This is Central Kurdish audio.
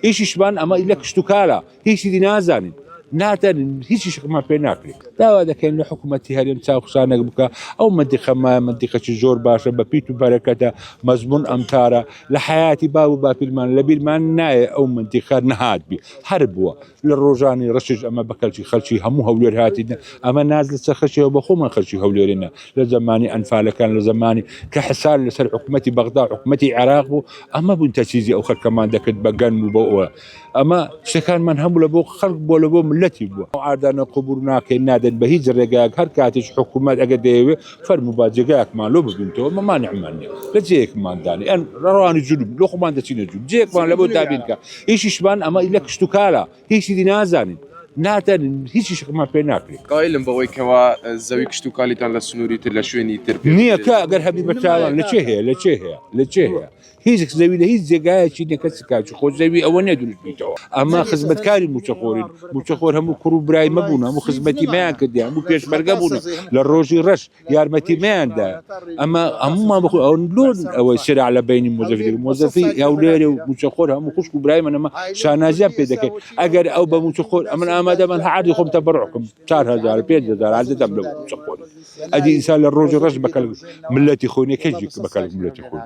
هیچیشمان ئەمە لە کشتتوکارە هیچی دی نازانین ناتەن هیچی شمان پێ ناکرێت داوا دەکەین لە حکوومەتی هەرێم چاوخسانە بکە ئەو مەندیقەمە مەندیقەی زۆر باشە بە پیت و بەرەکەتە مەزمون ئەمتارە لە حیاتی با و باپیرمان لە بیرمان نایە ئەو مەندیقە نەهات بی هەر بووە لە ڕۆژانی ڕەشش ئەمە بەکەلکی خەلکی هەموو هەولێر هاتیە ئەمە ناز لە سەرخەشیەوە بە خۆمان خەلکی هەولێرێنە لە زمانی ئەنفالەکان لە زمانی کە حسار لەسەر حکوومەتی بەغدا حکوومەتی عێراق بوو ئەمە بوون تەچیزی ئەو خەرکەمان دەکرد بە گەن و بۆ ئەمە شتەکانمان هەموو لە بۆ خەڵک بۆ لە بۆ ملەتی بووە ئاردانە قبول ناکەین نادەن بە هیچ ڕێگایەک هەر کاتیش حکوومەت ئەگە دەیەوێ فەرموو با جێگایەکمان لۆ ببینتەوە مەمانعمان نییە لە جەیەکماندانی ئەن ڕەوانی جنوب لۆ خۆمان دەچینە جووب جێکمان لە بۆ دابین کە هیچیشمان ئەمە لە کشتتوکارە هیچی دی نازانین ناتەن هیچی شمان پێ ناکرێت قایلم بەوەی کەوا زەوی کشتتوکالیتان لە سنووری تر لە شوێنی تر نییە کە ئەگەر هەبی بە چاوان لە چێ هەیە لە چێ هەیە هیچ زەوی لە هیچ جێگایەکی نەکەس کاچ خۆ زەوی ئەوە نەدروست بیتەوە ئەمە خزمەتکاری موچەخۆرین موچەخۆر هەموو کوڕ و برای مەبوون هەموو خزمەتی مەیان کردی هەموو پێشمەرگە بوون لە ڕۆژی ڕەش یارمەتی مەیاندا ئەمە هەمومان بخۆ ئەو لۆن ئەوەی شرع لە بینی مۆزەفی هەولێرە و موچەخۆر هەموو خوشک و برای منەمە شانازیان پێ دەکەین ئەگەر ئەو بە موچەخۆر ئەمن ئامادەمان عادی خۆم تەبەڕعکم 4000 5000 عادەتم لە موچەخۆر ئەدی ئینسان لە ڕۆژی ڕەش بەکەل ملەتی خۆی نەکەجی بەکەل ملەتی خۆی